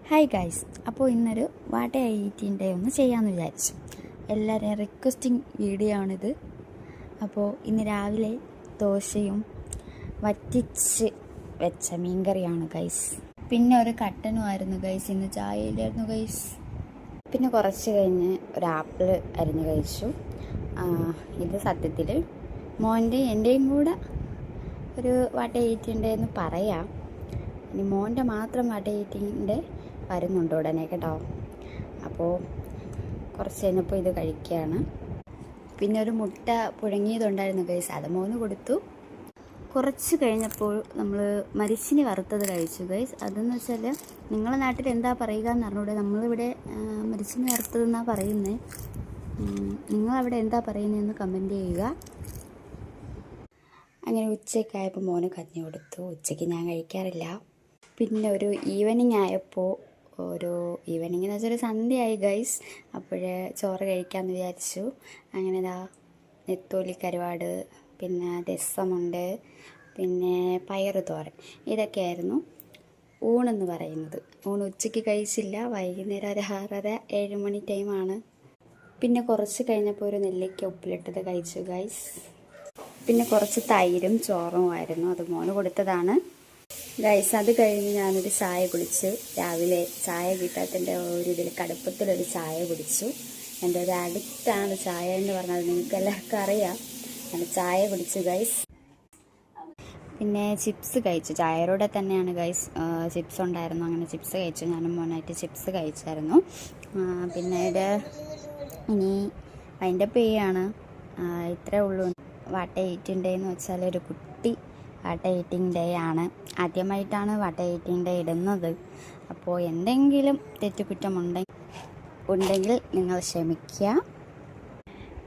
Hi guys, അപ്പോൾ ഇന്നൊരു വാട്ട എയ്റ്റീൻ്റെ ഒന്ന് ചെയ്യാമെന്ന് വിചാരിച്ചു. എല്ലാവരെയും റിക്വസ്റ്റിംഗ് വീഡിയോ ആണിത്. അപ്പോൾ ഇന്ന് രാവിലെ ദോശയും വറ്റിച്ച് വെച്ച മീൻകറിയാണ് ഗൈസ്. പിന്നെ ഒരു കട്ടനുമായിരുന്നു ഗൈസ്. ഇന്ന് ചായയിലായിരുന്നു ഗൈസ്. പിന്നെ കുറച്ച് കഴിഞ്ഞ് ഒരു ആപ്പിൾ അരിഞ്ഞ് കഴിച്ചു. ഇത് സത്യത്തിൽ മോൻ്റെയും എൻ്റെയും കൂടെ ഒരു വാട്ട എയ്റ്റീൻ്റെ എന്ന് പറയാം. ഇനി മോൻ്റെ മാത്രം വാട്ട എയ്റ്റീൻ്റെ വരുന്നുണ്ട് ഉടനെ കേട്ടോ. അപ്പോൾ കുറച്ച് കഴിഞ്ഞപ്പോൾ ഇത് കഴിക്കുകയാണ്. പിന്നെ ഒരു മുട്ട പുഴുങ്ങിയതുണ്ടായിരുന്നു ഗൈസ്, അത് മോന് കൊടുത്തു. കുറച്ച് കഴിഞ്ഞപ്പോൾ നമ്മൾ മരിച്ചിനി വറുത്തത് കഴിച്ചു ഗൈസ്. അതെന്ന് വെച്ചാൽ നിങ്ങളുടെ നാട്ടിൽ എന്താ പറയുക എന്ന് അറിഞ്ഞൂടെ. നമ്മളിവിടെ മരിച്ചിനി വറുത്തതെന്നാണ് പറയുന്നത്. നിങ്ങളവിടെ എന്താ പറയുന്നതെന്ന് കമൻറ്റ് ചെയ്യുക. അങ്ങനെ ഉച്ചയ്ക്കായപ്പോൾ മോന് കഞ്ഞി കൊടുത്തു. ഉച്ചയ്ക്ക് ഞാൻ കഴിക്കാറില്ല. പിന്നെ ഒരു ഈവനിങ് ആയപ്പോൾ ഈവനിങ് എന്ന് വെച്ചാൽ ഒരു സന്ധ്യയായി ഗൈസ്. അപ്പോഴേ ചോറ് കഴിക്കാമെന്ന് വിചാരിച്ചു. അങ്ങനെ നെത്തോലി കരുവാട്, പിന്നെ രസമുണ്ട്, പിന്നെ പയറ് തോരൻ, ഇതൊക്കെയായിരുന്നു ഊണെന്ന് പറയുന്നത്. ഊണ് ഉച്ചയ്ക്ക് കഴിച്ചില്ല. വൈകുന്നേരം ഒരു 6:30-7 മണി ടൈമാണ്. പിന്നെ കുറച്ച് കഴിഞ്ഞപ്പോൾ ഒരു നെല്ലിക്ക ഉപ്പിലിട്ടത് കഴിച്ചു ഗൈസ്. പിന്നെ കുറച്ച് തൈരും ചോറുമായിരുന്നു, അത് മോന് കൊടുത്തതാണ് ഗൈസ്. അത് കഴിഞ്ഞ് ഞാനൊരു ചായ കുടിച്ചു. രാവിലെ ചായ കിട്ടാത്തതിൻ്റെ ഒരു ഇതിൽ കടുപ്പത്തിലൊരു ചായ കുടിച്ചു. എൻ്റെ ഒരു അഡിക്റ്റാണ് ചായ എന്ന് പറഞ്ഞാൽ, നിങ്ങൾക്ക് എല്ലാവർക്കും അറിയാം. ഞാൻ ചായ കുടിച്ചു ഗൈസ്. പിന്നെ ചിപ്സ് കഴിച്ചു. ചായയോടെ തന്നെയാണ് ഗൈസ്. ചിപ്സ് ഉണ്ടായിരുന്നു, അങ്ങനെ ചിപ്സ് കഴിച്ചു. ഞാനും മോനായിട്ട് ചിപ്സ് കഴിച്ചായിരുന്നു. പിന്നീട് ഇനി വൈൻഡപ്പ് ചെയ്യാണ്. ഇത്രേ ഉള്ളൂ വാട്ട എയ്റ്റീൻ്റെ എന്ന് വെച്ചാൽ ഒരു കുട്ടി വാട്ട എയ്റ്റീൻ ഡേ ആണ്. ആദ്യമായിട്ടാണ് വാട്ട എയ്റ്റീൻ ഡേ ഇടുന്നത്. അപ്പോൾ എന്തെങ്കിലും തെറ്റുകുറ്റമുണ്ടെങ്കിൽ നിങ്ങൾ ക്ഷമിക്കുക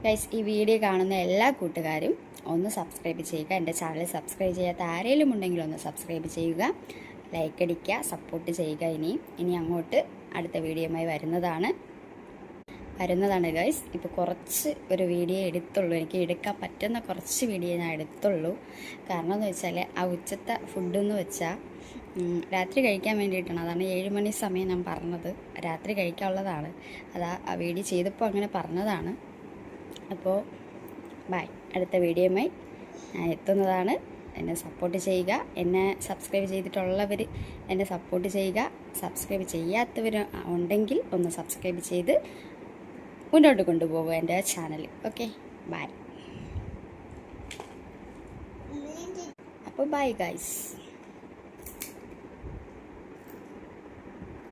ഗൈസ്. ഈ വീഡിയോ കാണുന്ന എല്ലാ കൂട്ടുകാരും ഒന്ന് സബ്സ്ക്രൈബ് ചെയ്യുക. എൻ്റെ ചാനൽ സബ്സ്ക്രൈബ് ചെയ്യാത്ത ആരെങ്കിലും ഉണ്ടെങ്കിൽ ഒന്ന് സബ്സ്ക്രൈബ് ചെയ്യുക, ലൈക്ക് അടിക്കുക, സപ്പോർട്ട് ചെയ്യുക. ഇനി അങ്ങോട്ട് അടുത്ത വീഡിയോയുമായി വരുന്നതാണ് ഗൈസ്. ഇപ്പോൾ കുറച്ച് ഒരു വീഡിയോ എടുത്തുള്ളൂ. എനിക്ക് എടുക്കാൻ പറ്റുന്ന കുറച്ച് വീഡിയോ ഞാൻ എടുത്തുള്ളൂ. കാരണം എന്ന് വെച്ചാൽ ആ ഉച്ചത്തെ ഫുഡെന്ന് വെച്ചാൽ രാത്രി കഴിക്കാൻ വേണ്ടിയിട്ടാണ്. അതാണ് 7 മണി സമയം ഞാൻ പറഞ്ഞത്. രാത്രി കഴിക്കാനുള്ളതാണ്. ആ വീഡിയോ ചെയ്തപ്പോൾ അങ്ങനെ പറഞ്ഞതാണ്. അപ്പോൾ ബൈ, അടുത്ത വീഡിയോയുമായി ഞാൻ എത്തുന്നതാണ്. എന്നെ സപ്പോർട്ട് ചെയ്യുക. എന്നെ സബ്സ്ക്രൈബ് ചെയ്തിട്ടുള്ളവർ എന്നെ സപ്പോർട്ട് ചെയ്യുക. സബ്സ്ക്രൈബ് ചെയ്യാത്തവർ ഉണ്ടെങ്കിൽ ഒന്ന് സബ്സ്ക്രൈബ് ചെയ്ത് മുന്നോട്ട് കൊണ്ടുപോകുക എൻ്റെ ചാനൽ. Okay, bye. അപ്പോൾ ബൈ ഗൈസ്.